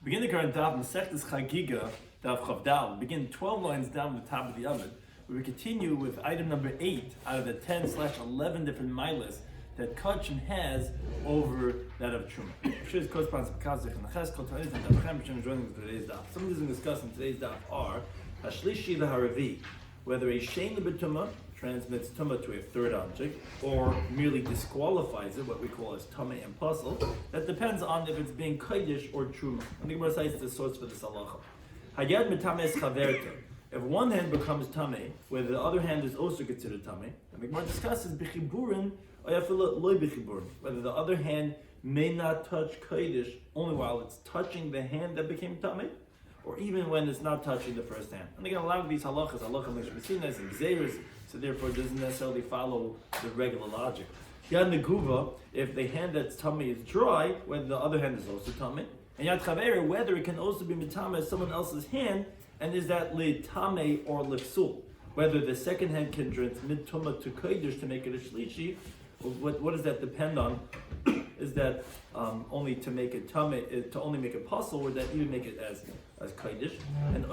Begin the current Daf, Mesechta Chagigah Daf. Begin 12 lines down the top of the Amud. We will continue with item number 8 out of the 10/11 different milas that Kachin has over that of Truma. Joining today's Daf. Some of these we discuss in today's Daf are Hashlishi v'Haravi, whether a shein b'tumah transmits tumah to a third object, or merely disqualifies it, what we call as tameh and puzzle. That depends on if it's being kodesh or truma. And the Gemara cites the source for this halacha. Hayad mitames chaverta. If one hand becomes tameh, whether the other hand is also considered tameh, and the Gemara discusses b'chiburin or loy b'chiburin, whether the other hand may not touch kodesh only while it's touching the hand that became tameh, or even when it's not touching the first hand. And again, a lot of these halachas, halacha mishmasinas and gzeiros, so therefore it doesn't necessarily follow the regular logic. Yad neguva, if the hand that's tummy is dry, whether the other hand is also tummy. And yad chaver, whether it can also be mitame as someone else's hand, and is that li tame or lifsul, whether the second hand can transmit tumah to kodesh to make it a shlishi. What does that depend on? Is that only to make it tameh, to only make it puzzle, or that even make it as kodesh? And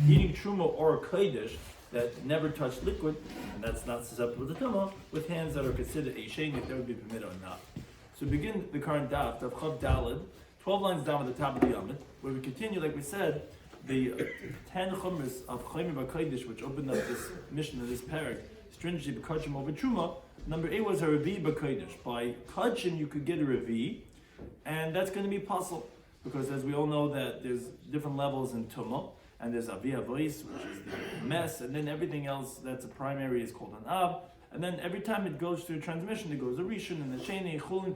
eating truma or kodesh that never touched liquid, and that's not susceptible to tumah, with hands that are considered a shein, if that would be permitted or not. So begin the current daf, Daf Chav Daled, 12 lines down at the top of the Amud, where we continue, like we said, the 10 chumras of Chayim B'Kodesh, which opened up this mission of this parak, stringently b'kachim over truma. Number 8 was a revi b'kodesh. By kachim you could get a revi, and that's going to be possible because, as we all know, that there's different levels in tumah, and there's avi avois, which is the mess, and then everything else that's a primary is called an ab, and then every time it goes through transition, it goes a rishon and a sheni. Chulin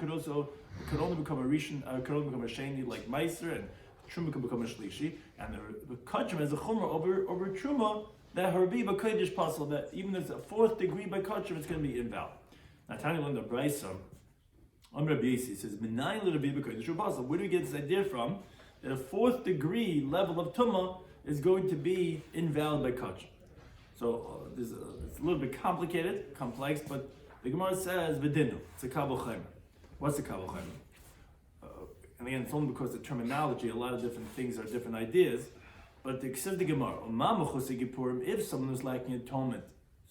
could only become a rishon, could only become a sheni like meiser, and truma could become a shlishi, and the kachim is a chumrah over truma. That harbi b'kodesh possible, that even if it's a fourth degree by kachim, it's going to be invalid. Now, Tanya learned the Brisa. Rabbi Yisi says, "Minayin l'Rabbi b'kodesh possible." Where do we get this idea from? That a fourth degree level of tumah is going to be invalid by kachim. So it's a little bit complicated, complex, but the Gemara says v'dinu. It's a kabel chaymer. What's a kabel chaymer? And again, it's only because the terminology, a lot of different things are different ideas. But the says the Gemara, if someone is lacking atonement,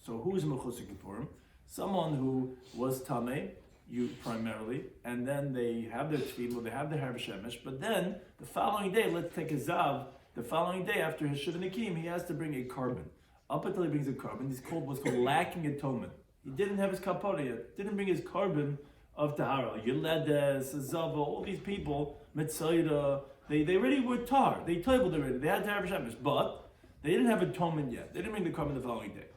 so who is mechusik Kippurim? Someone who was tameh, you primarily, and then they have their tefillah, they have their harv shemesh, but then the following day, let's take a zav. The following day after his shiva nikim, he has to bring a carbon. Up until he brings a carbon, he's called what's called lacking atonement. He didn't have his kapara yet, didn't bring his carbon of tahara. Yeledes, Zava, all these people, Mitzayda. They already were tar. They tabled already. They had to have shemesh, but they didn't have atonement yet. They didn't bring the carbon the following day.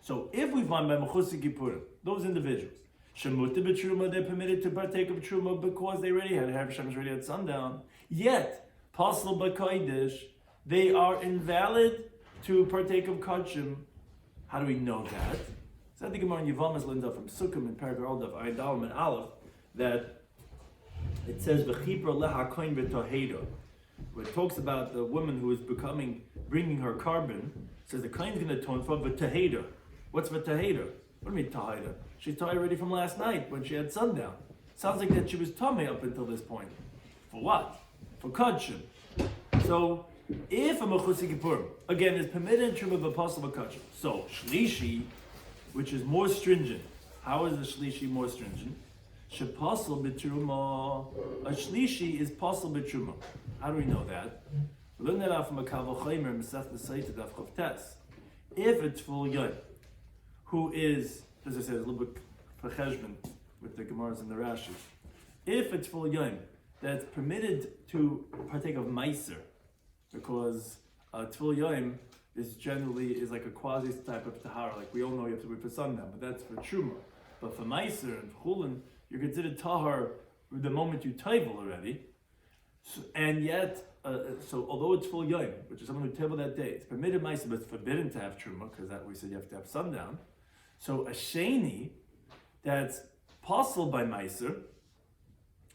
So if we find by mechusik Kippurim, those individuals, shemuta b'truma, they're permitted to partake of truma because they already had to have shemesh already at sundown. Yet, pasal b'kodesh, they are invalid to partake of kachim. How do we know that? So I think Gemara in Yavamas learns out from Sukkim and Paragraph of Aydalim and Aleph that it says v'chipra leha koin v'toheda, where it talks about the woman who is bringing her carbon. It says the koin's going to atone for v'toheda. What's v'toheda? What do you mean taheda? She's tired already from last night when she had sundown. Sounds like that she was tummy up until this point. For what? For kachim. So if a mechusik Kippurim again is permitted in truma b'pasal b'kachim, so shlishi, which is more stringent. How is the shlishi more stringent? Shepasal b'truma. A shlishi is pasal b'truma. How do we know that? We learn that out from a kabel chaymer mesechta Daf Chav Tes. If it's full yom, who is, as I said, a little bit for cheshbon with the Gemaras and the Rashi. If it's full yom, that's permitted to partake of meiser, because tfil yom is generally like a quasi type of tahara. Like we all know you have to wait for sundown, but that's for truma. But for meiser and chulin, you're considered tahar the moment you table already. So, and yet, so although it's full yom, which is someone who table that day, it's permitted meiser, but it's forbidden to have truma, because that we said you have to have sundown. So a sheni that's possible by meiser,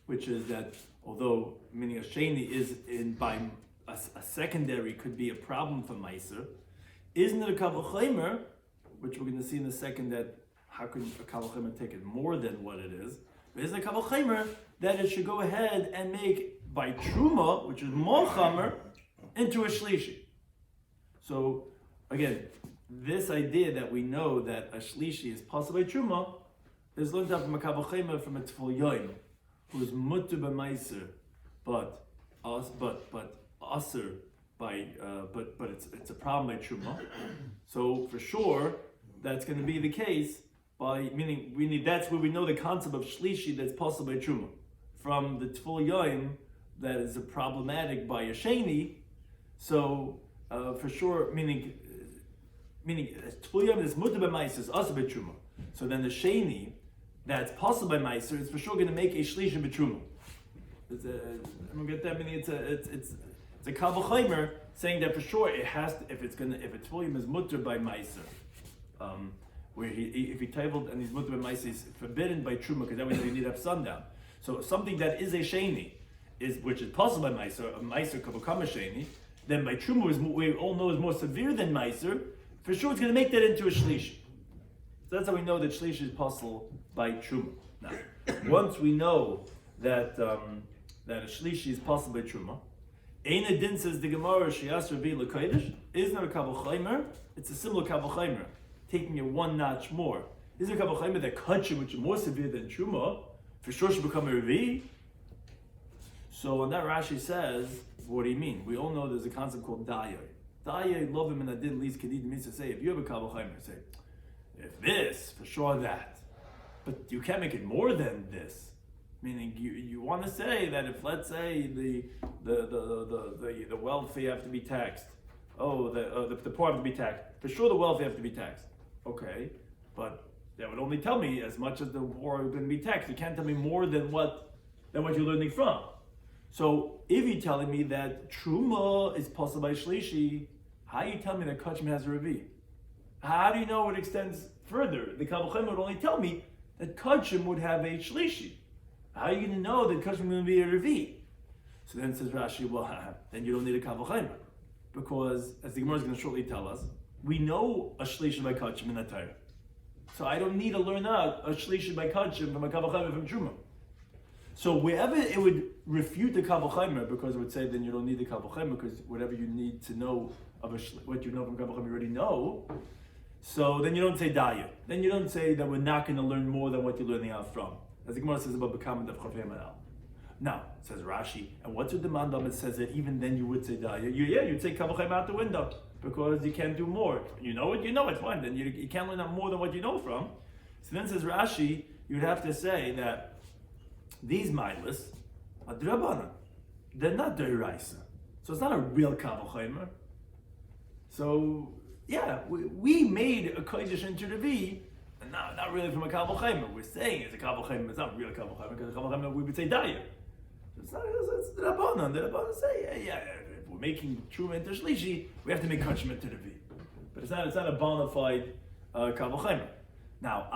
which is that although meaning a sheni is in by a secondary could be a problem for meiser, isn't it a kabel chaymer, which we're going to see in a second that how can a kabel chaymer take it more than what it is? There's a Kabul Chaimer that it should go ahead and make by Truma, which is more Chamer, into a Shlishi. So, again, this idea that we know that a Shlishi is possible by Truma is looked up from a Kabul Chaimer from a Tful Yoim, who is Mutter b'Maiser, but Aser by, but it's a problem by Truma. So, for sure, that's going to be the case. That's where we know the concept of shlishi that's possible by truma. From the tful yoim that is a problematic by a sheni. So for sure, meaning tful yoim is mutter by meiser is also by truma. So then the sheni that's possible by meiser is for sure going to make a shlishi by truma. I'm gonna get that. Meaning it's a kavul chaimer saying that for sure it has to, if a tful yoim is mutter by meiser. Where if he tabled and he's mutter b'maiser, is forbidden by truma because then we need to have sundown. So something that is a sheni, which is possible by meiser, a meiser could become a sheni. Then by truma, we all know is more severe than meiser. For sure, it's going to make that into a shlishi. So that's how we know that shlishi is possible by truma. Now, once we know that a shlishi is possible by truma, Ein Din says the Gemara Shias Revi L'Kodesh is not a Kabul Chaimer. It's a similar Kabul Chaimer, taking it one notch more. Is a Kabul Chaimer that Kachim, which is more severe than Truma, for sure should become a Revi? So on that Rashi says, what do you mean? We all know there's a concept called Dayai. Dayai, love him and Adin, least Kedid means to say, if you have a Kabul Chaimer, say, if this, for sure that. But you can't make it more than this. Meaning you want to say that if, let's say, the wealthy have to be taxed, the poor have to be taxed, for sure the wealthy have to be taxed. Okay, but that would only tell me as much as the poor are going to be taxed. You can't tell me more than what you're learning from. So if you're telling me that Truma is possible by Shlishi, how do you tell me that Kachim has a Revi? How do you know it extends further? The Kabul Chaimer would only tell me that Kachim would have a Shlishi. How are you going to know that Kachim is going to be a Revi? So then says Rashi, well, then you don't need a Kabul Chaimer. Because, as the Gemara is going to shortly tell us, we know a Shlishi by Kachim in the Torah. So I don't need to learn out a Shlishi by Kachim from a Kabul Chaimer from Truma. So wherever it would refute the Kabul Chaimer, because it would say then you don't need the Kabul Chaimer, because whatever you need to know of what you know from Kabul Chaimer you already know, so then you don't say Daya. Then you don't say that we're not going to learn more than what you're learning out from. As the Gemara says about Bekam Daf Yomi. Now, says Rashi, and what's your demand on it says that even then you would say Daya? You'd say Kabul Chaimer out the window, because you can't do more. You know it, fine. Then you can't learn out more than what you know from. So then says Rashi, you'd have to say that these Milas are D'Rabbanan. They're not D'Oraisa. So it's not a real Kabul Chaimer. So, yeah, we made a Kodesh into the V, and not really from a Kabul Chaimer. We're saying it's a Kabul Chaimer, it's not a real Kabul Chaimer, because a Kabul Chaimer we would say Daya. It's D'Rabbanan. The D'Rabbanan say, yeah, if we're making Truma into Shlishi, we have to make Kachim into the V. But it's not a bona fide Kabul Chaimer. Now,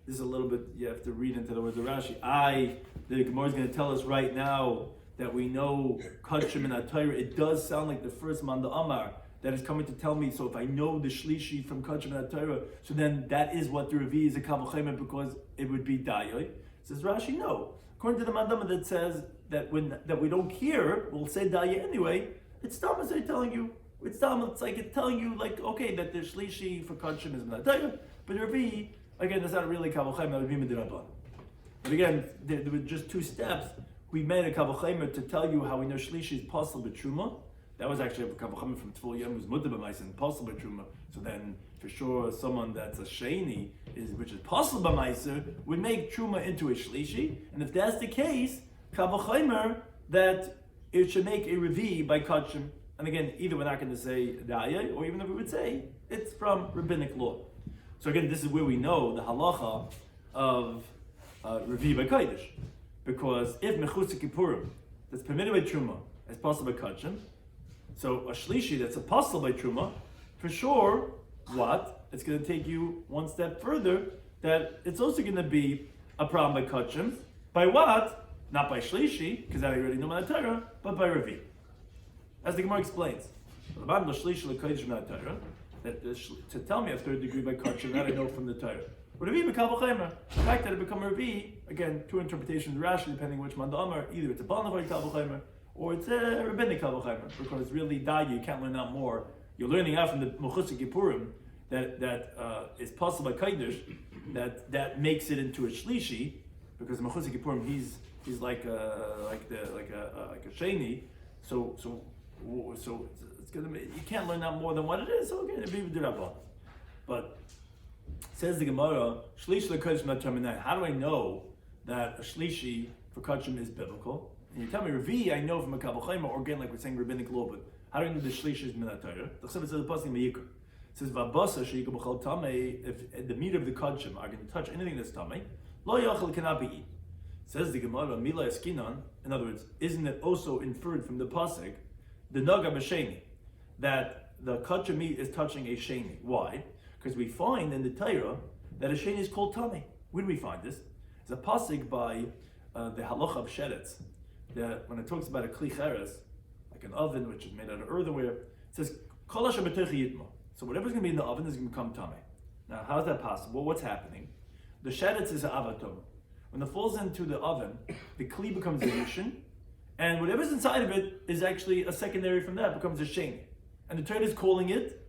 this is a little bit, you have to read into the words of Rashi. The Gemara is going to tell us right now that we know Kachim in Torah. It does sound like the first Manda Amar that is coming to tell me, so if I know the Shlishi from Kachim in Torah, so then that is what the Revi is a Kabul Chaimer, because it would be Dayoi. Says Rashi, no. According to the Manda Amar that says that we don't care, we'll say Daya anyway, it's Thomas they're telling you. It's telling you like, okay, that the Shlishi for Kachim is in Torah, but the Revi, again, that's not really Kabul Chaimer, that would be Midrabban. But again, there were just two steps. We made a Kabul Chaimer to tell you how we know Shlishi is possible with Truma. That was actually a Kabul Chaimer from Tvul Yom, who's Mutter b'Maiser and possible with Truma. So then, for sure, someone that's a Sheni, which is possible b'Maiser, would make Truma into a Shlishi. And if that's the case, Kabul Chaimer, that it should make a Revi by Kachim. And again, either we're not going to say Daya, or even if we would say it's from rabbinic law. So again, this is where we know the halacha of Revi by Kodesh. Because if Mechutz Kippurim, that's permitted by Truma, is possible by Kachim, so a Shlishi that's a possible by Truma, for sure, what? It's going to take you one step further, that it's also going to be a problem by Kachim. By what? Not by Shlishi, because I already know my Torah, but by Revi. As the Gemara explains, that to tell me a third degree by Kachim, that I know from the Torah. Revi Mekal B'Chaymer. The fact that it become a Revi, again, two interpretations of Rashi, depending which man the Amar, either it's a Balnavai Kal B'Chaymer, or it's a Rabbinic Kal B'Chaymer, because really, Dagi, you can't learn out more. You're learning out from the Mechusik Yippurim that is possible by Kaidish, that makes it into a Shlishi, because Mechusik Yippurim, he's like a Sheni, so it's gonna be, you can't learn out more than what it is. So again, it'd be D'Rabbanan. But says the Gemara, Shlish leKadosh Matarminai. How do I know that a Shlishi for Kachim is biblical? And you tell me Revi, I know from a Kabbalah Chayma, or again, like we're saying rabbinic law, but how do I know the Shlish is Minat Torah? The Chassid says the pasuk Meyikar. It says Vabasa Sheikah B'Chal Tamei. If the meat of the Kachim are going to touch anything that's Tamei, Lo Yachal cannot be eaten. Says the Gemara, Mila Eskinan. In other words, isn't it also inferred from the pasuk, the Naga B'Sheni, that the Kachim meat is touching a Sheni? Why? Because we find in the Torah that a Sheni is called Tamei. Where do we find this? It's a pasuk by the Halacha of Sheretz, that when it talks about a Kli Cheres, like an oven which is made out of earthenware, it says, Kol Asher B'Tochi Yitma. So whatever's going to be in the oven is going to become Tamei. Now, how is that possible? What's happening? The Sheretz is an Avatom. When it falls into the oven, the Kli becomes a Yishin, and whatever's inside of it is actually a secondary from that, becomes a Sheni. And the Torah is calling it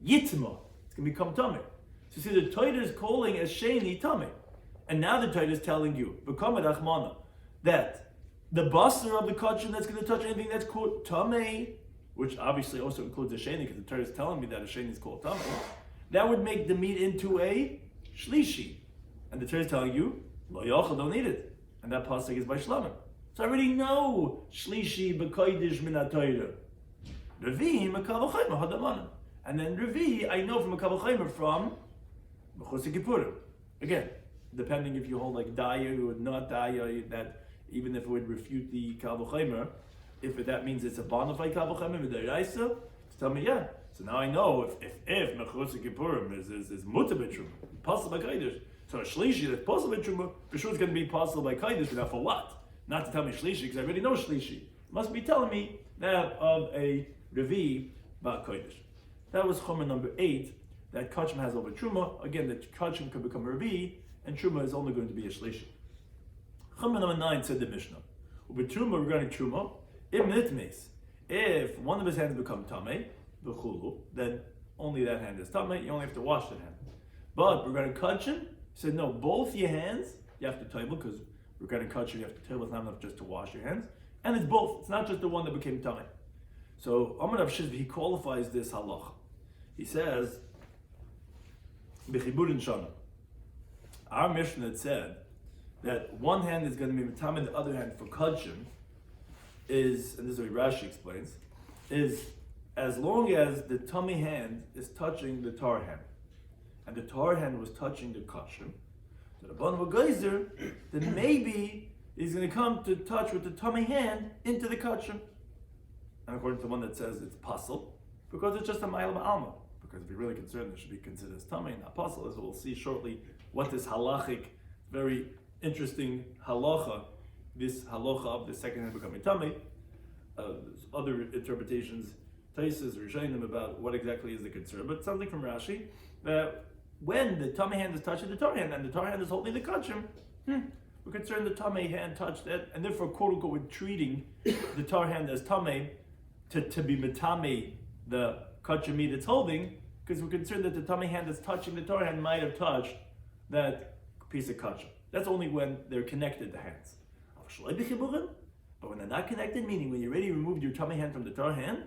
Yitma. It's going to become Tamei. So you see, the Torah is calling as Sheni Tamei. And now the Torah is telling you, become a Rachmana, that the basar of the Kachim that's going to touch anything that's called Tamei, which obviously also includes a Sheni, because the Torah is telling me that a Sheni is called Tamei, that would make the meat into a Shlishi. And the Torah is telling you, Lo Yochel, don't eat it. And that pasuk is by Shlomo. So I already know Shlishi b'kodesh min ha-Torah. Revi mekal v'chaymer hadamanim. And then Revi, I know from mekal v'chaymer from Mechusik Yippurim. Again, depending if you hold like Daya or not Daya, that even if it would refute the Kal V'Chaymer, if that means it's a bonafide Kal V'Chaymer with the Raisa, tell me yeah. So now I know if Mechusik Yippurim is mutar b'truma, possible by Kaidish. So a Shlishi that's possible by Truma, for sure it's going to be possible by Kaidish, but now for what? Not to tell me Shlishi, because I already know Shlishi. It must be telling me that of a Revi ba Kaidish. That was Chomer number 8, that Kachim has over Truma. Again, that Kachim could become a Revi, and Truma is only going to be a Shlishi. Chomer number 9 said the Mishnah. With Truma, regarding Truma, if one of his hands become Tamei, B'chulu, then only that hand is Tamei, you only have to wash that hand. But regarding Kachim, he said, no, both your hands, you have to table, because regarding Kachim, you have to table, it's not enough just to wash your hands. And it's both, it's not just the one that became Tamei. So, Amar Rav Shizvi, he qualifies this halacha. He says, B'chiburin Shana. Our Mishnah had said that one hand is going to be Matameh, the other hand for Kachim is, and this is what Rashi explains, is as long as the tummy hand is touching the tar hand, and the tar hand was touching the Kachim, so the Ban Geyser, then maybe he's going to come to touch with the tummy hand into the Kachim. And according to the one that says it's pasul, because it's just a ma'il ba'alma. Because if you're really concerned, it should be considered as tummy, not pasul. As we'll see shortly, what this halachic, very interesting halacha, this halacha of the second hand becoming tummy. There's other interpretations, Taisus or Rishonim, about what exactly is the concern. But something from Rashi that when the tummy hand is touching the tar hand and the tar hand is holding the Kachim, we're concerned the tummy hand touched that, and therefore, quote unquote, we're treating the tar hand as tummy to be metame the Kachim meat it's holding, because we're concerned that the tummy hand that's touching the tar hand might have touched that piece of Kachim. That's only when they're connected, the hands. But when they're not connected, meaning when you already removed your tummy hand from the tar hand,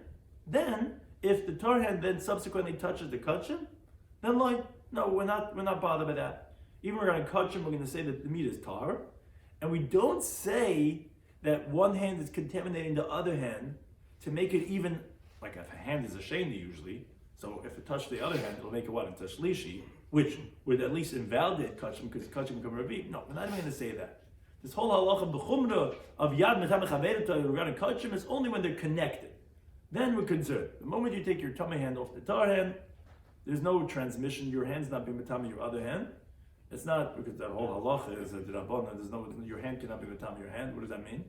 then if the tar hand then subsequently touches the Kachim, then like, no, we're not bothered by that. Even regarding Kachim, we're going to say that the meat is tar, and we don't say that one hand is contaminating the other hand to make it even, like if a hand is a sheni usually, so if it touched the other hand, it'll make it what? Into shlishi, which would at least invalidate Kachim, because Kachim become Rabbi. No, we're not even going to say that. This whole halacha b'chumra of yad metameh chaveirah regarding Kachim is only when they're connected. Then we're concerned. The moment you take your tummy hand off the tar hand, there's no transmission. Your hand's not being metameh your other hand. It's not, because that whole halacha is a d'rabbanan. There's no, your hand cannot be metameh your hand. What does that mean?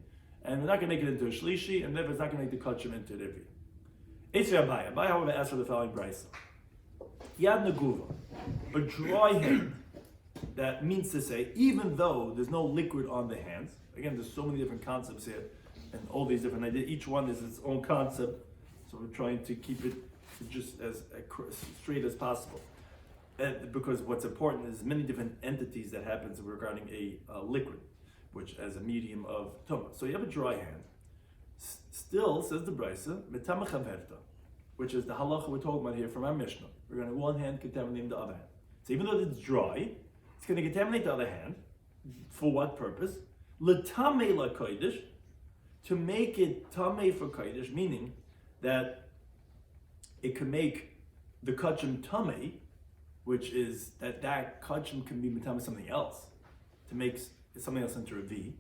And we're not going to make it into a shlishi, and therefore it's not going to make the Kachim into a Revi. Abai, however, asks for the following brisa. Yad neguva, a dry hand, that means to say, even though there's no liquid on the hands, again, there's so many different concepts here, and all these different ideas, each one is its own concept, so we're trying to keep it just as straight as possible. Because what's important is many different entities that happens regarding a liquid, which as a medium of tumah. So you have a dry hand. Still, says the Brisa, metama chaverta, which is the halacha we're talking about here from our Mishnah. We're going to one hand contaminate the other hand. So even though it's dry, it's going to contaminate the other hand. For what purpose? L'tamei la kodesh, to make it tamei for kodesh, meaning that it can make the kachim tamei, which is that kachim can be mitam something else, to make something else into a V.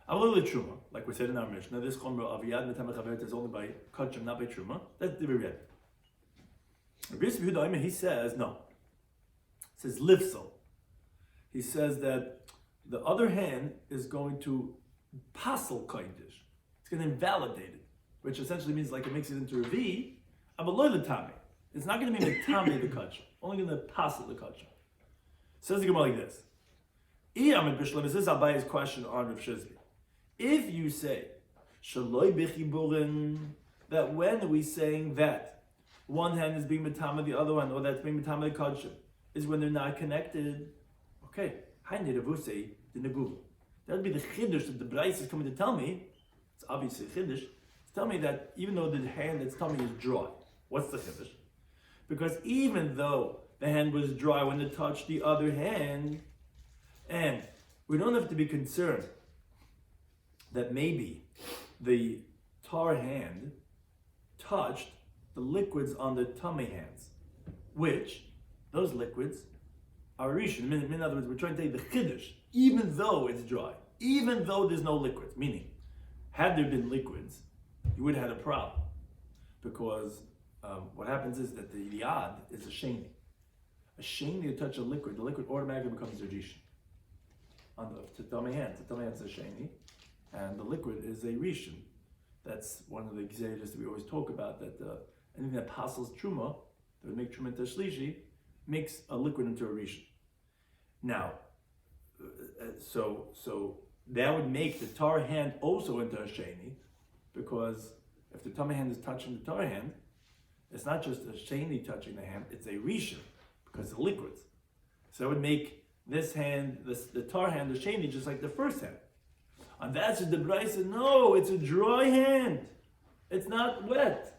Avol truma, like we said in our Mishnah, this chomra aviyad mitam chaveret is only by kachim, not by truma. That's the read. Rabbi Shloimy Schwartzberg, he says no. He says lifsel. He says that the other hand is going to pasel kodesh. It's going to invalidate it, which essentially means like it makes it into a V. Avol l'tamei. It's not going to be metame the kachim, only going to pasel the kachim. Says the Gemara like this. This is Abaye's question on Rav Shizbi. If you say shaloi b'chiburin, that when are we saying that one hand is being metame the other one, or that's being metame the kachim, is when they're not connected? Okay, hi neravusei the neguv. That would be the chiddush that the Brais is coming to tell me. It's obviously a chiddush. It's telling me that even though the hand that's tummy is dry, what's the chiddush? Because even though the hand was dry when it touched the other hand, and we don't have to be concerned that maybe the tar hand touched the liquids on the tummy hands, which those liquids are rishon. In other words, we're trying to take the chiddush, even though it's dry, even though there's no liquids. Meaning, had there been liquids, you would have had a problem, because what happens is that the yad is a sheni. A sheni to touch a liquid, the liquid automatically becomes a rishon. On the tummy hand, the tummy hand is a sheni, and the liquid is a rishon. That's one of the examples that we always talk about, that anything that passes truma, that would make truma into a shlishi, makes a liquid into a rishon. Now, so that would make the tar hand also into a sheni, because if the tummy hand is touching the tar hand, it's not just a sheni touching the hand, it's a rishon, because of the liquids. So that would make this hand, the tar hand, the sheni, just like the first hand. And that's what the Brais said, no, it's a dry hand. It's not wet.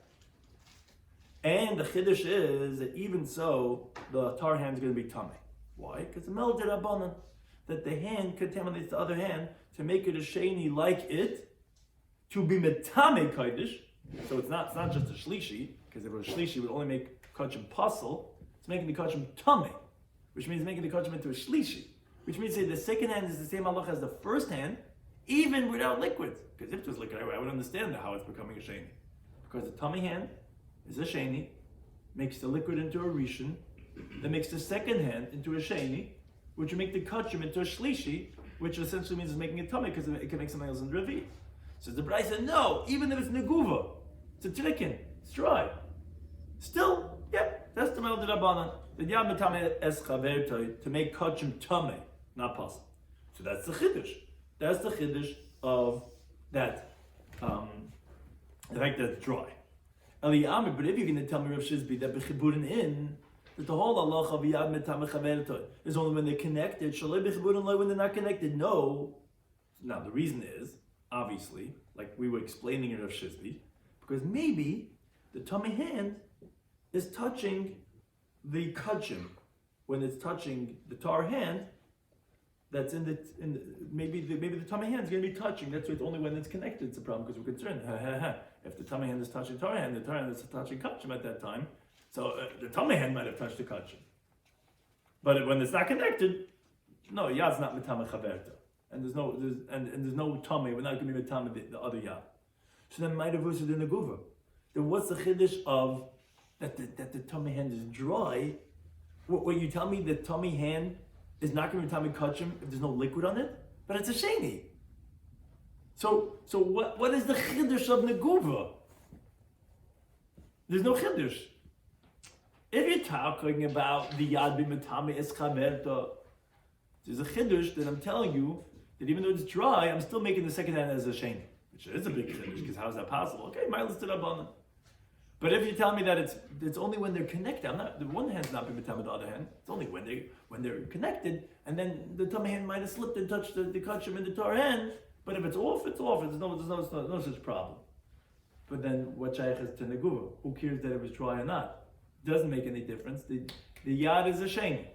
And the chiddush is that even so, the tar hand is going to be tummy. Why? Because the melted rabbanan, that the hand contaminates the other hand to make it a sheni like it, to be metame kodesh. So it's not just a shlishi, because if it was a shlishi, it would only make kachim pasel. It's making the kachim tummy, which means making the kachim into a shlishi, which means that the second hand is the same halach as the first hand, even without liquids. Because if it was liquid, I would understand how it's becoming a sheni. Because the tummy hand is a sheni, makes the liquid into a rishon, that makes the second hand into a sheni, which would make the kachim into a shlishi, which essentially means it's making a tummy, because it can make something else in revi. So the Brais said, no, even if it's neguva, it's a trikin, it's dry. Still, yep, that's the melted rabbanan. The yad metame es chavertoi, to make kachim tummy, not possible. So that's the chiddush. That's the chiddush of that, the fact that it's dry. But if you're going to tell me, Rav Shizbi, that b'chiburin in, that the whole halacha of yad metame chavertoi is only when they're connected, shalei b'chiburin lo, when they're not connected, no. Now the reason is, obviously, like we were explaining in Rav Shizbi, because maybe the tummy hand is touching the kachim when it's touching the tar hand. That's maybe the tummy hand is going to be touching. That's why it's only when it's connected. It's a problem, because we're concerned. If the tummy hand is touching tar hand, the tar hand is touching kachim at that time. So the tummy hand might have touched the kachim. But when it's not connected, no, yad's not mitama chaverta, and there's no tummy. We're not going to be mitama the other yad. So then might have used in the guva. Then what's the chiddush of that the tummy hand is dry? What you tell me, the tummy hand is not going to be tummy kachim if there's no liquid on it, but it's a sheni. So what is the chiddush of neguva? There's no chiddush. If you're talking about the yad b'metame es chaverta, There's a chiddush that I'm telling you that even though it's dry, I'm still making the second hand as a sheni, which is a big chiddush, because how is that possible? Okay, milas d'rabbanan. But if you tell me that it's only when they're connected, the one hand's not being with the other hand. It's only when they're connected, and then the tummy hand might have slipped and touched the kachim in the tar hand. But if it's off, it's off. There's no such problem. But then what shaykh is to neguva? Who cares that it was dry or not? It doesn't make any difference. The yad is a sheni.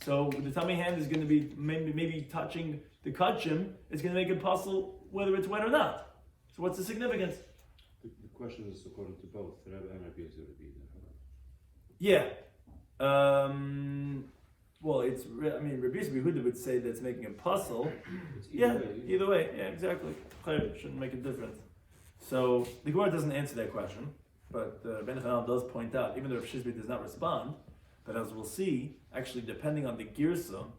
So the tummy hand is going to be maybe touching the kachim. It's going to make it possible whether it's wet or not. So what's the significance? The question is according to both Rabbi and Rabbi Yehuda. Yeah. Well, Rabbi Yehuda would say that it's making a puzzle. Either way. Yeah, exactly. Shouldn't make a difference. So the Gemara doesn't answer that question, but Ben Chanel does point out, even though if Shizbi does not respond, but as we'll see, actually depending on the girsa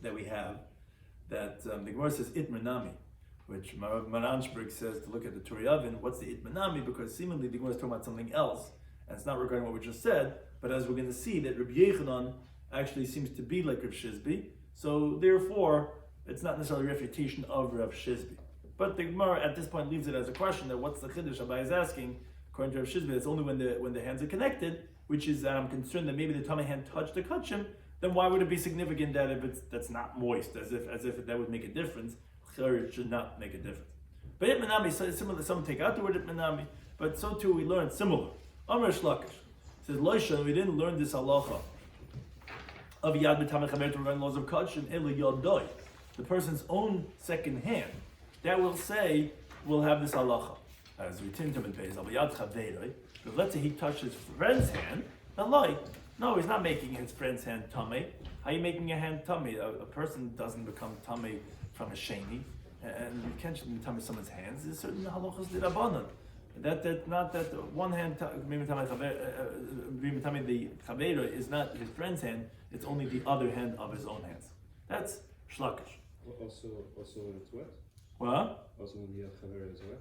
that we have, that the Gemara says itmanami, which Maranshberg says to look at the Turiyavin, what's the itmanami? Because seemingly the Gemara is talking about something else, and it's not regarding what we just said, but as we're going to see, that Rabbi Yechanan actually seems to be like Rav Shizbi, so therefore, it's not necessarily a refutation of Rav Shizbi. But the Gemara at this point leaves it as a question that what's the chiddush Abai is asking, according to Rav Shizbi, it's only when the hands are connected, which is I'm concerned that maybe the tummy hand touched the kachim, then why would it be significant that if that's not moist, as if that would make a difference? It should not make a difference. But itmanami, similar, some take out the word itmanami, but so too we learn similar. Amr Shlakish says, Loisha, we didn't learn this halacha of yad b'tamei chaver to regarding laws of kachim ela yadoi, the person's own second hand. That will say we'll have this halacha as we tintum and pays al yad chaveroi. But let's say he touched his friend's hand, no, he's not making his friend's hand tummy. How are you making a hand tummy? A person doesn't become tummy from a sheni, and you can't tummy someone's hands. There's certain halachas d'rabbanan. That not that one hand the chavera is not his friend's hand. It's only the other hand of his own hands. That's shlakish. Also when it's wet. What? Also when yad chavera is wet.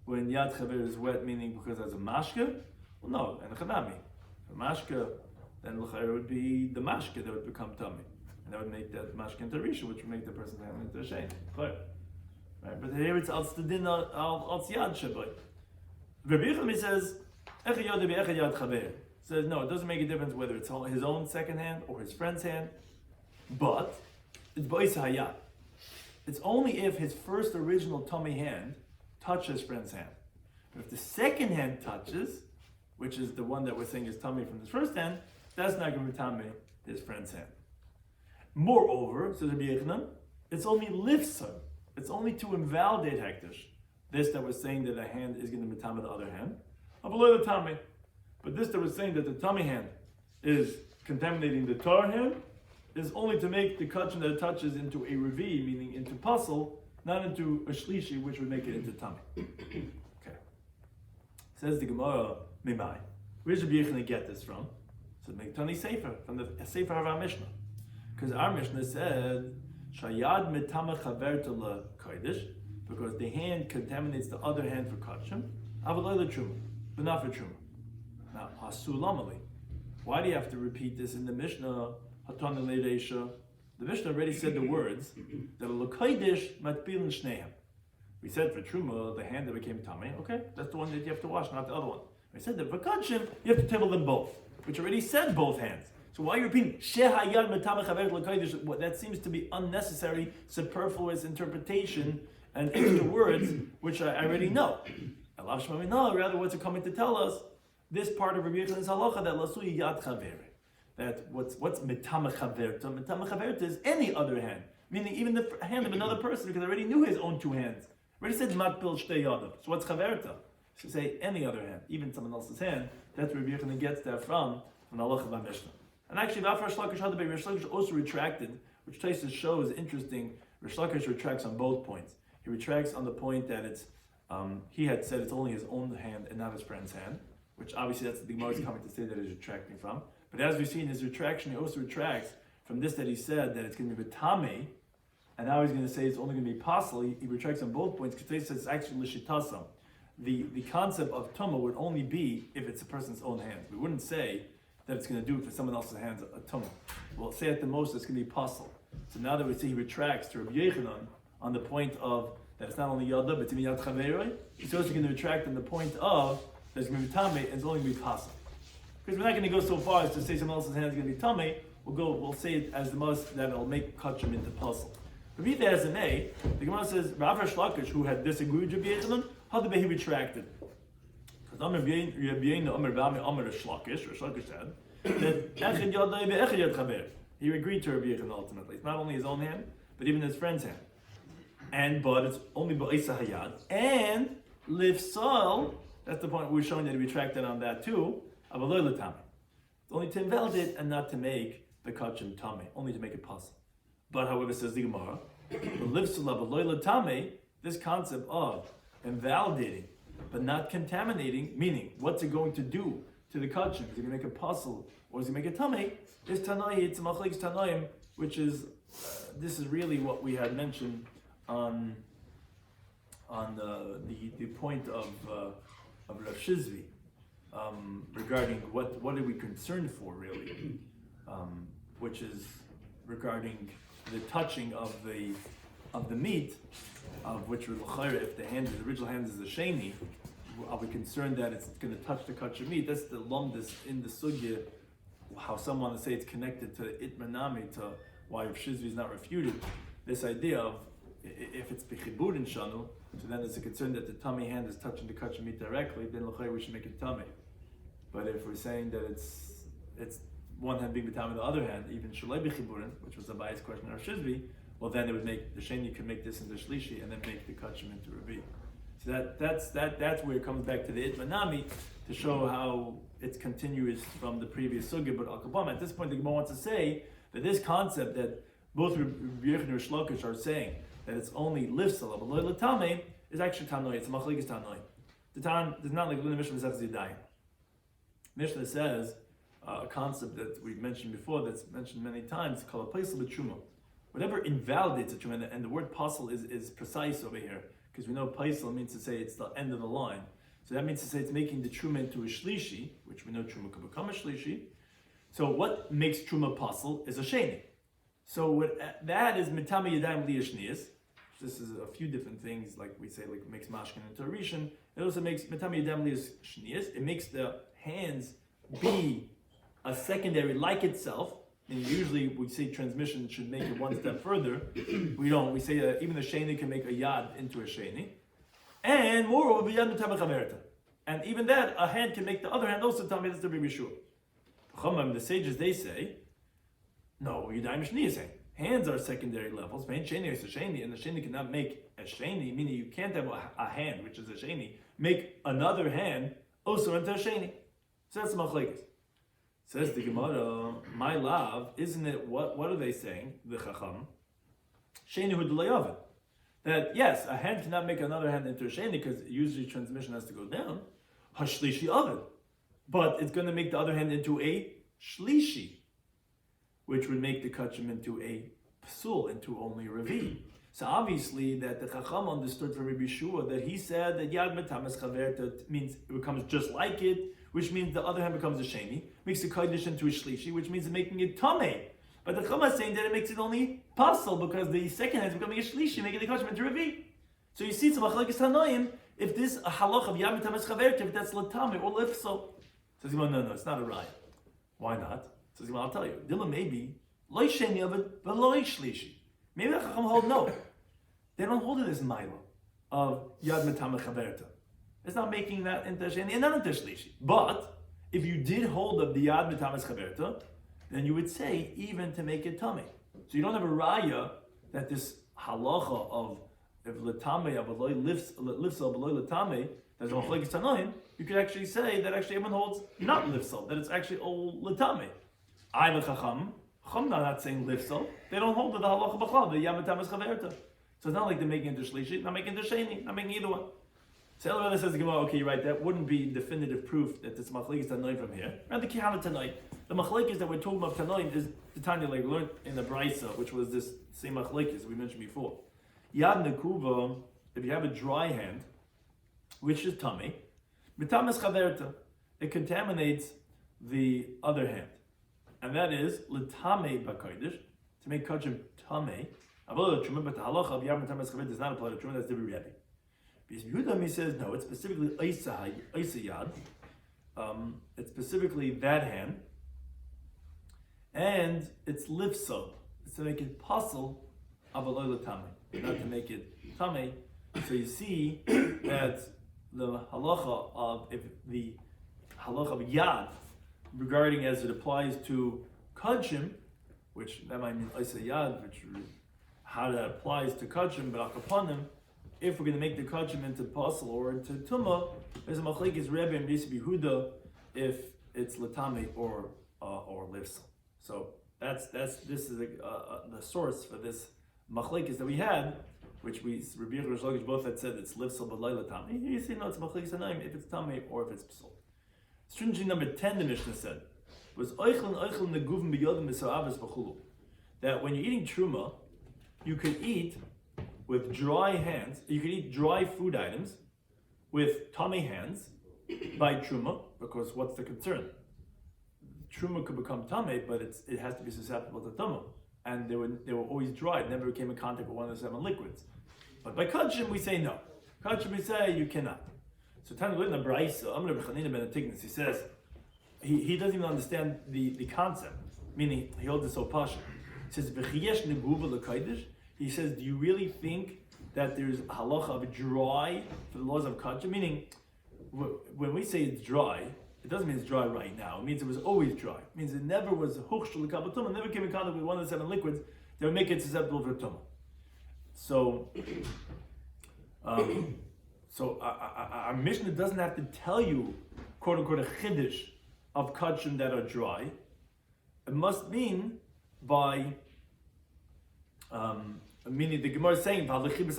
When yad chavera is wet, meaning because as a mashke? Well, no, and a chanami. A mashke, then l'chayr would be the mashke that would become tummy, and that would make that mashke into risha, which would make the person's hand into a shame. Right? But here it's al stadin al yad shaboy. Rabbi Shloimy says, says no, it doesn't make a difference whether it's his own second hand or his friend's hand, but it's ba'is hayat. It's only if his first original tummy hand touches friend's hand. But if the second hand touches, which is the one that we're saying is tummy from his first hand, that's not going to be tummy his friend's hand. Moreover, says Rabbi Yechanan, it's only lifson. It's only to invalidate hektish. This that was saying that a hand is going to be tummy the other hand, below the tummy. But this that was saying that the tummy hand is contaminating the tar hand is only to make the kachim that it touches into a revi, meaning into puzzle, not into a shlishi, which would make it into tummy. Okay. Says the Gemara, Mimai. Where does Rabbi Yechanan get this from? So make Tani Sefer, from the Sefer of our Mishnah. Because our Mishnah said, Shayad mitama chaver to la kodesh, because the hand contaminates the other hand for kachim, avalei truma, but not for truma. Now, hasulamali. Why do you have to repeat this in the Mishnah? Hatana lereisha. The Mishnah already said the words that a l'kodesh matpilin shneim. We said for truma, the hand that became tamei. Okay, that's the one that you have to wash, not the other one. We said that for kachim, you have to table them both, which already said both hands. So why are you repeating shehayad matama chaver l'kodesh? That seems to be unnecessary, superfluous interpretation and extra words, which I already know. No, rather, what's it coming to tell us? This part of Rabbi Yechanan's halacha that lasui yad chaver, that what's mitama chaverta? Mitama chaverta is any other hand, meaning even the hand of another person, because I already knew his own two hands. I already said matpil shtei yadav. So what's chaverta? So say any other hand, even someone else's hand. That's where Rabbi Yechanan gets that from the halacha of Mishnah. And actually, Rav Shlakish Hadabai, Rav Shlakish also retracted, which Taisus shows interesting. Rav Shlakish retracts on both points. He retracts on the point that it's he had said it's only his own hand and not his friend's hand, which obviously that's the Gemara is coming to say that he's retracting from. But as we see in his retraction, he also retracts from this that he said that it's going to be betame, and now he's going to say it's only going to be possible. He retracts on both points because he says it's actually lishitasam. The concept of tumah would only be if it's a person's own hands. We wouldn't say that it's going to do it for someone else's hands a tumah. We'll say at the most it's going to be possible. So now that we see he retracts to Rabbi Yochanan on the point of that it's not only Yada, but it's even Yad Chaveroi, he's also going to retract on the point of that it's going to be Tameh and it's only going to be Pasal. Because we're not going to go so far as to say someone else's hand is going to be Tameh, we'll say it as the most that it'll make Kachim into Pasal. But read that as an A, the Gemara says, Rav Shlakish, who had disagreed with Rabbi Yochanan, how did he retracted? Because Amr B'yein Amr B'amr Amr Shlakish, or Shlakish said, that Echad Yadai Be'echad Yad Chaver. He agreed to Rabbi Yochanan ultimately. It's not only his own hand, but even his friend's hand. But it's only Ba'isa Hayad. And Lifsal, that's the point we're showing that he retracted on that too, Avaloi L'Tameh. It's only to invalidate and not to make the Kachim Tameh, only to make it possible. But however, says the Gemara, this concept of invalidating but not contaminating, meaning what's it going to do to the kachim? Is it going to make a puzzle or is it going to make a tameh? Is tanai, it's a machlekes tanaim, which is this is really what we had mentioned on the point of Rav Shizvi regarding what are we concerned for really, which is regarding the touching of the meat, of which if the original hand is the sheni, are we concerned that it's going to touch the kachim meat? That's the lumdus in the sugya, how some want to say it's connected to itmanami, to why if Shizvi is not refuted. This idea of if it's bechibur in shanu, so then there's a concern that the tummy hand is touching the kachim meat directly, then we should make it tummy. But if we're saying that it's one hand being b'tam the other hand, even shalei b'chiburin, which was a biased question of Shizvi, well then it would make the sheni could make this into shlishi and then make the kachim into ravi. So that's where it comes back to the itmanami to show how it's continuous from the previous sugya. But al-kabam, at this point the Gemara wants to say that this concept that both Rabbi Yochanan and Shlokish are saying that it's only lifsal but loy l'tamei is actually tanoi. It's a machlekes tanoi. The Tan does not like in the Mishnah Masechtas Yadayim. Mishnah says a concept that we've mentioned before, that's mentioned many times, called a paisel b'truma. Whatever invalidates a truma, and the word pasul is precise over here, because we know paisel means to say it's the end of the line. So that means to say it's making the truma into a shlishi, which we know truma can become a shlishi. So what makes truma pasul is a sheni. So that is mitama yadayim liyashnias. This is a few different things, like we say, like makes mashkin into a rishon. It also makes mitama yadayim liyashnias. It makes the hands be a secondary like itself. And usually we say transmission should make it one step further. We don't. We say that even the sheni can make a yad into a sheni. And moreover, yad mitama chaverta. And even that, a hand can make the other hand also tell me that's to be rishur. The sages, they say, no, yadayim shni saying hands are secondary levels. Main sheni is a sheni, and the sheni cannot make a sheni, meaning you can't have a hand, which is a sheni, make another hand also into a sheni. So that's the machlekes. Says the Gemara, my love, isn't it, what are they saying, the Chacham? Sheni hu d'layavin. That yes, a hand cannot make another hand into a sheni because usually transmission has to go down. Hashlishi oven. But it's going to make the other hand into a shlishi, which would make the kachim into a psul, into only a ravi. So obviously that the Chacham understood from Rabbi Shua that he said that yad metamas chaverta means it becomes just like it, which means the other hand becomes a sheni, makes the kodesh into a shlishi, which means making it tameh. But the Chacham is saying that it makes it only pasul because the second hand is becoming a shlishi, making the kachim into ravi. So you see, it's a machlekes tanoim. If this a halach of yad metamas chaverta, if that's latameh or lifso, says no, it's not a raya. Why not? Says I'll tell you. Dilla maybe loy sheni of it, but loy shlishi. Maybe the Chacham hold no. They don't hold it as maila of yad metama chaverta. It's not making that into sheni and not into shlishi. But if you did hold of the yad metama chaverta, then you would say even to make it tummy. So you don't have a raya that this halacha of if latame of loy lifts of loy latame that's a machlekes tanoim. You could actually say that actually everyone holds not lifsal, that it's actually all latame. I'm a chacham. Chacham not saying lifsal. They don't hold to the halacha b'chal, the yamatamas chaverta. So it's not like they're making into shlishi, not making into sheni, not making either one. So Elveda says, okay, you're right, that wouldn't be definitive proof that this machlekes tanoim from here. Rather, kihana tanoim. The machlekes that we're talking about tanoim is the Tanya, like we learned in the Brisa, which was this same machlekes we mentioned before. Yad nekuva, if you have a dry hand, which is tummy, mitamas chaverta, it contaminates the other hand. And that is, l'tamei b'kodesh, to make kachim tamei. Truma, but the halacha of Yavim Tamas Chavit does not apply to truma. That's Rabbi Rebbe. Because Yehuda says no. It's specifically Isa Yad. It's specifically that hand, and it's lifsal. It's to make it possible of a loyal tamei, not to make it tamei. So you see that the halacha of yad regarding as it applies to kachim, which that might mean isa yad, which how that applies to kachim, but akapanim, if we're going to make the kachim into pasal or into tumah, there's a machlekes Rebbe and Rabbi Yehuda if it's latame or lifsal. So this is the source for this machlekes that we had, which we Rabbi Shloimy Schwartzberg both had said it's lifsal but layla tame. You see, no, it's machlekes anaim if it's tame or if it's psul. Stringy number 10, the Mishnah said, was that when you're eating truma, you could eat with dry hands. You could eat dry food items with tummy hands by truma, because what's the concern? Truma could become tummy, but it has to be susceptible to tumah, and they were always dry. It never came in contact with one of the 7 liquids. But by kachim we say no. Kachim we say you cannot. So Tanu in the Braisa, Amr B'Chanina Ben Atignis, he says he doesn't even understand the concept, meaning he holds it so pasha. He says V'chiyesh neguva l'kaidish. He says, do you really think that there's a halacha of dry for the laws of kachim? Meaning, when we say it's dry, it doesn't mean it's dry right now. It means it was always dry. It means it never was huchshul l'kabatum. Never came in contact with one of the 7 liquids that would make it susceptible for tumah. So, our Mishnah doesn't have to tell you, quote unquote, a chiddush of kachim that are dry. It must mean by, meaning the Gemara is saying, but there's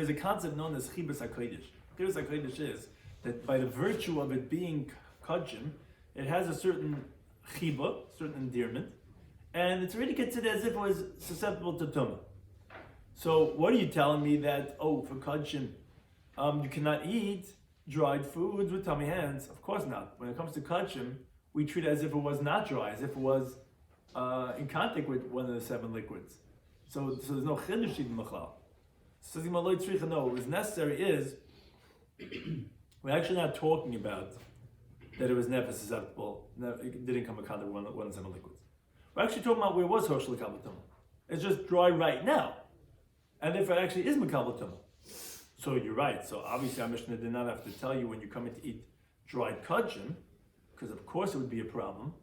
a concept known as chibas hakodesh. Chibas hakodesh is that by the virtue of it being kachim, it has a certain chiba, certain endearment, and it's already considered as if it was susceptible to tumah. So what are you telling me that, for kachim, you cannot eat dried foods with tummy hands? Of course not. When it comes to kachim, we treat it as if it was not dry, as if it was in contact with one of the 7 liquids. So there's no chiddush in machlal. So what is necessary is, we're actually not talking about that it was never susceptible, it didn't come in contact with one of the 7 liquids. We're actually talking about where it was hoshel l'kabel tumah. It's just dry right now. And therefore it actually is makabel tumah. So you're right. So obviously our Mishnah did not have to tell you when you come in to eat dried kachim, because of course it would be a problem.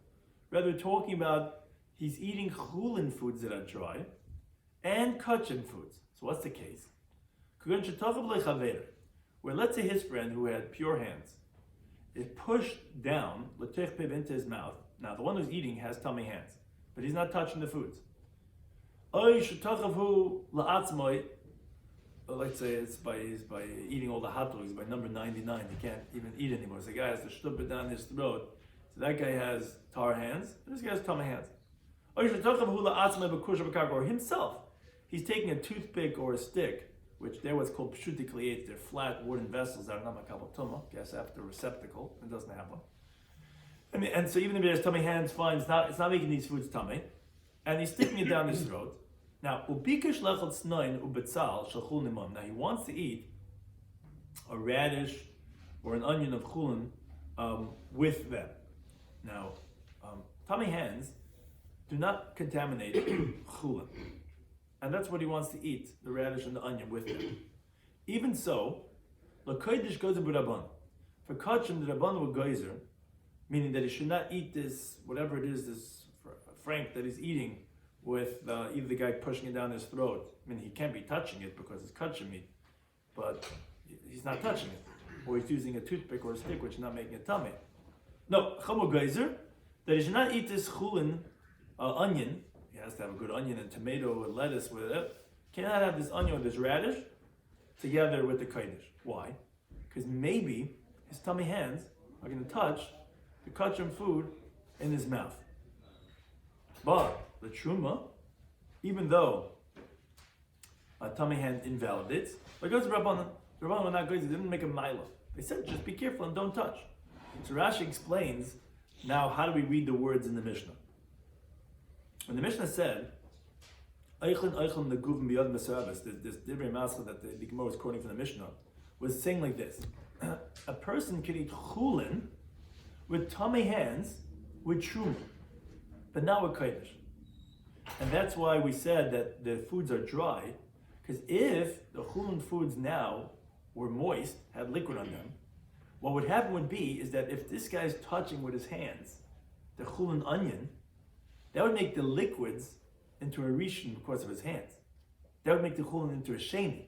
Rather, we're talking about he's eating chulin foods that are dry and kachim foods. So what's the case? Where let's say his friend who had pure hands is pushed down into his mouth. Now the one who's eating has tummy hands, but he's not touching the foods. Let's say it's by eating all the hot dogs by number 99. He can't even eat anymore. So the guy has to stuff it down his throat. So that guy has tar hands, and this guy has tummy hands. Or himself, he's taking a toothpick or a stick, which they're what's called pshuti kliyet. They're flat wooden vessels that are not makabel tumah. Guess after a receptacle, it doesn't have one. And so even if he has tummy hands, fine. It's not making these foods tummy, and he's sticking it down his throat. Now, now he wants to eat a radish or an onion of chulin with them. Now, tummy hands do not contaminate chulin, and that's what he wants to eat, the radish and the onion with them. Even so, l'kodesh goes to b'rabban. For kachim, the rabban were geyser, meaning that he should not eat this, whatever it is, this frank that he's eating, with either the guy pushing it down his throat. I mean, he can't be touching it because it's kachim meat, but he's not touching it. Or he's using a toothpick or a stick, which is not making a tummy. No, chamu geyser, that he should not eat this chulin onion. He has to have a good onion and tomato and lettuce with it. Cannot have this onion with this radish together with the kodesh. Why? Because maybe his tummy hands are going to touch the kachim food in his mouth. But the truma, even though a tummy hand invalidates, but goes to Rabbanan. The Rabbanan were not good, they didn't make a mila. They said just be careful and don't touch. So Rashi explains now how do we read the words in the Mishnah. when the Mishnah said, Eichlin neguvim biyad mesarabes, this Divrei Mascha that the Gemara was quoting from the Mishnah, was saying like this: a person can eat chulin with tummy hands with truma, but not with kodesh. And that's why we said that the foods are dry, because if the chulin foods now were moist, had liquid on them, what would happen would be is that if this guy's touching with his hands the chulin onion, that would make the liquids into a rishon because of his hands. That would make the chulin into a sheni.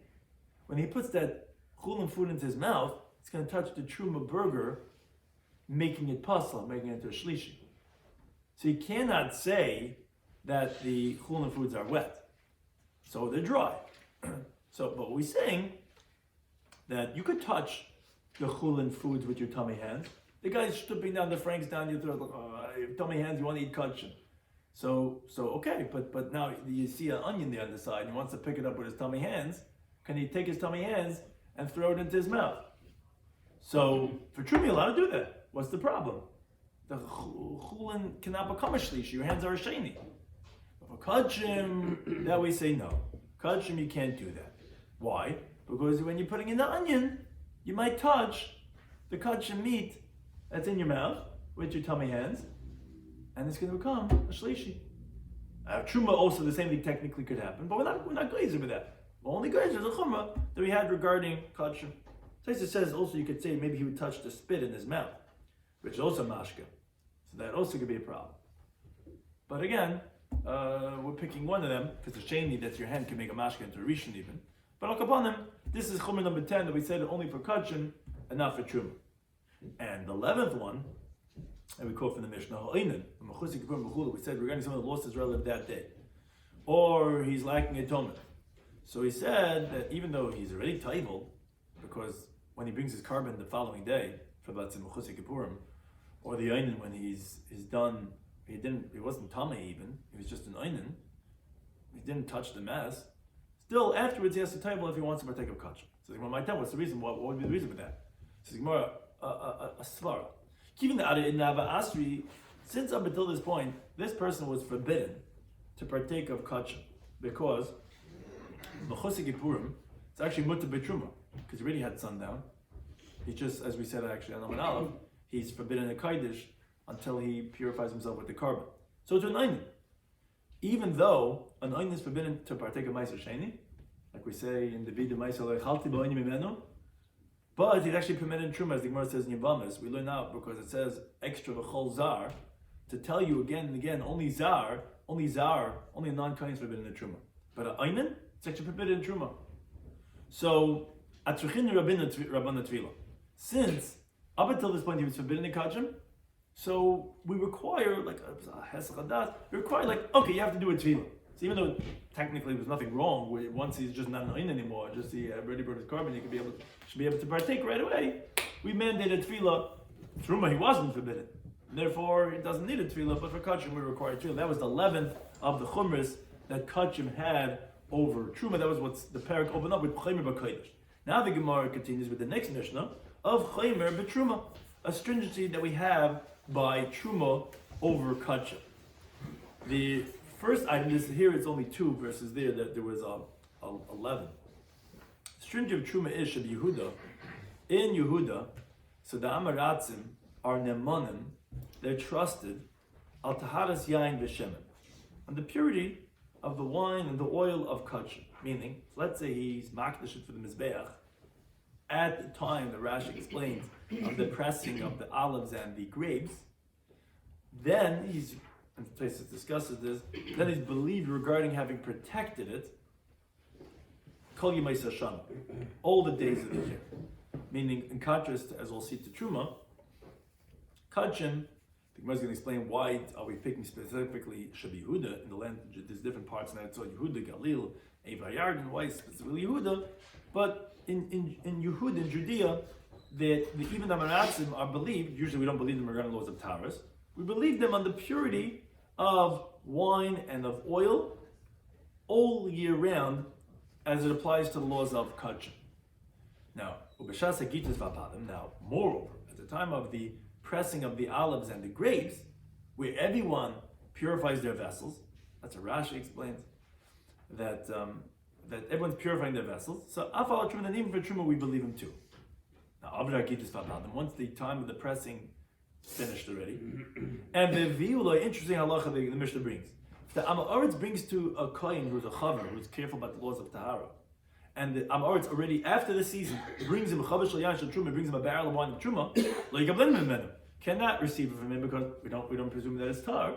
When he puts that chulin food into his mouth, it's going to touch the truma burger, making it pasla, making it into a shlishi. So you cannot say that the chulin foods are wet. So they're dry. But we're saying that you could touch the chulin foods with your tummy hands. The guy's stripping down the franks down your throat, like, your tummy hands, you want to eat kachim. So okay, but now you see an onion there on the side, and he wants to pick it up with his tummy hands. Can he take his tummy hands and throw it into his mouth? So for truma, you're allowed to do that. What's the problem? The chulin cannot become a shlishi. Your hands are a sheni. But for kachim, that we say no. Kachim, you can't do that. Why? Because when you're putting in the onion, you might touch the kachim meat that's in your mouth with your tummy hands, and it's going to become a shlishi. Truma also, the same thing technically could happen, but we're not glazer with that. The only glazer is a chumrah that we had regarding kachim. So it says also you could say maybe he would touch the spit in his mouth, which is also mashka. So that also could be a problem. But again, we're picking one of them because the sheni that your hand can make a mashka into a rishon even. But al kapanim, this is chumrah number 10 that we said only for kachim and not for truma. And the 11th one, and we quote from the Mishnah, we said regarding someone who lost his relative that day, or he's lacking atonement. So he said that even though he's already taival, because when he brings his carbon the following day, for or the einin when he's done, he wasn't tamei even, he was just an einin, he didn't touch the mess. Still, afterwards he has to taival if he wants to partake of kachim. So the Gemara might tell, what's the reason? What would be the reason for that? So the Gemara, a svara. Keeping the Ada in Nava Asri, since up until this point, this person was forbidden to partake of kachim because B'chosik Yippurim, it's actually mutter b'truma because he already had sundown. He's just, as we said actually on Amud Aleph, he's forbidden a kodesh until he purifies himself with the carbon. So to an einin, even though an einin is forbidden to partake of ma'aser sheni, like we say in the Vidu Ma'aser Lechalti b'oinim imenu, but he's actually permitted in truma, as the Gemara says in Yavamas. We learn out because it says extra v'chol zar to tell you again and again only a non-kohen is forbidden in truma, but an einin it's actually forbidden in truma. So atzrichin rabbana tvila. Since up until this point he was forbidden in kachim, so we require like a hesach hadas. We require like okay, you have to do a tvila. So even though technically there's nothing wrong, once he's just not an einin anymore, just he already brought his carbon, he should be able to partake right away. We mandated tefillah. Truma he wasn't forbidden, therefore he doesn't need a tefillah. But for kachim we require tefillah. That was the 11th of the chumras that kachim had over truma. That was what the parak opened up with chaymer b'kodesh. Now the Gemara continues with the next Mishnah of chaymer b'truma, a stringency that we have by truma over kachim. The first item is here, it's only 2 verses there that there was 11. Stringent of truma is Sheb Yehuda. In Yehuda, so the Amaratzim are nemonim, they're trusted, al taharas yain v'shemen, on the purity of the wine and the oil of kachim. Meaning, let's say he's makdash for the mizbeach. At the time, the Rashi explains of the pressing of the olives and the grapes, then he's, and Tosfos discusses this, then he's believed regarding having protected it kol yimei sashana, all the days of the year. Meaning, in contrast, as we'll see to truma, kachim, the Gemara is going to explain why are we picking specifically Sheb Yehuda in the land. There's different parts in that. It's Yehuda, Galil, Eva Yarden, why specifically Yehuda? But in Yehuda, in Judea, even the Maratzim are believed. Usually, we don't believe them regarding laws of Taurus. We believe them on the purity of wine and of oil all year round, as it applies to the laws of kachim. Now, now, moreover, at the time of the pressing of the olives and the grapes, where everyone purifies their vessels, That's what Rashi explains. That everyone's purifying their vessels. So afal truma, and even for truma, we believe him too. Now, once the time of the pressing finished already, and the viula, interesting halacha the Mishnah brings. If the Amaretz brings to a kohen who's a chaver, who's careful about the laws of tahara, and the Amaretz already after the season brings him a chaver shel yain shel truma, brings him a barrel of wine of truma, lo yikablen mimenu, cannot receive it from him because we don't presume that it's tar.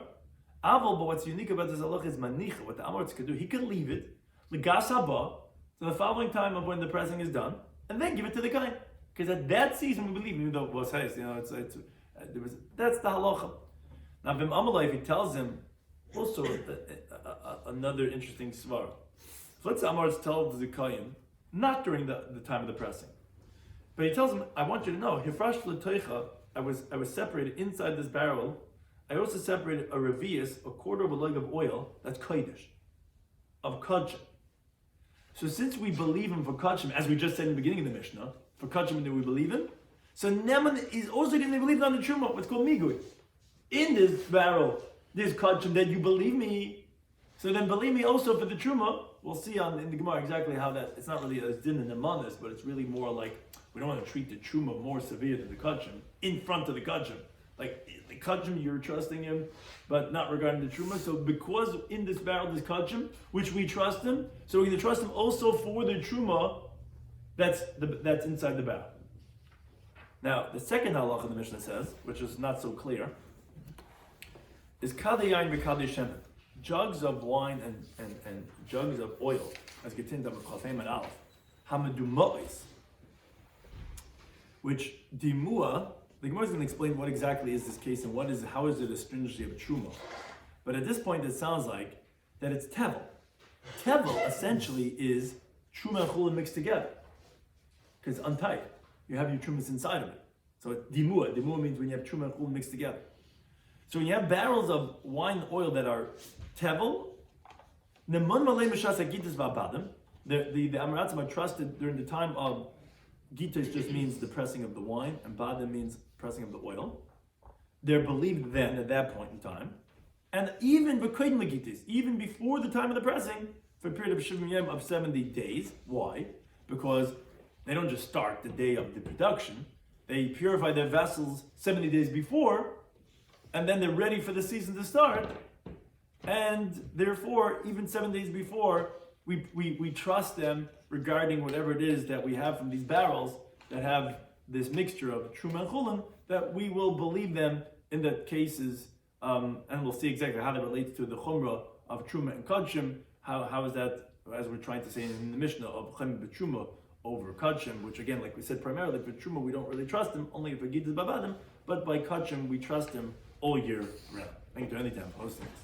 Aval, but what's unique about this halacha is manicha. What the Amaretz could do, he could leave it l'gas haba, so the following time of when the pressing is done, and then give it to the kohen. Because at that season we believe, even though it was haste, that's the halacha. Now, Bim Amalai, if he tells him also another interesting svar. So let's say Amaretz tells the kohen, not during the time of the pressing, but he tells him, I want you to know, Hifrash l'toicha, I was separated inside this barrel. I also separated a revius, a quarter of a leg of oil, that's kodesh, of kachim. So since we believe him for kachim, as we just said in the beginning of the Mishnah, for kachim that we believe in, so Neman is also going to believe on the truma, what's called migui. In this barrel, there's kachim that you believe me. So then believe me also for the truma. We'll see in the Gemara exactly how that, it's not really a din in the manas, but it's really more like, we don't want to treat the truma more severe than the kachim, in front of the kachim. Like, the kachim, you're trusting him, but not regarding the truma. So because in this barrel there's kachim, which we trust him, so we're going to trust him also for the truma that's inside the barrel. Now, the second halacha the Mishnah says, which is not so clear, is kadei yain v'kadei shemen. Jugs of wine and jugs of oil, as getinta b'chafim and alf, hamadumois, which dimua, the Gemara is going to explain what exactly is this case and how is it a stringency of truma. But at this point, it sounds like that it's tevel. Tevel essentially is truma and chulin mixed together, because it's untight. You have your trumas inside of it. So it's dimua. Dimua means when you have truma and chulin mixed together. So when you have barrels of wine and oil that are tevel, the Amaratzim are trusted during the time of Gitas just means the pressing of the wine, and Badim means pressing of the oil. They're believed then at that point in time. And even even before the time of the pressing, for a period of Shivim Yom of 70 days. Why? Because they don't just start the day of the production. They purify their vessels 70 days before, and then they're ready for the season to start. And therefore, even 7 days before, we trust them regarding whatever it is that we have from these barrels that have this mixture of truma and chulin, that we will believe them in the cases, and we'll see exactly how that relates to the chumrah of truma and kachim. How is that, as we're trying to say in the Mishnah, of chem b'truma over kachim, which again, like we said, primarily for truma we don't really trust him, only if it gitas babadim, but by kachim we trust him all year round. Thank you to anytime hosting this.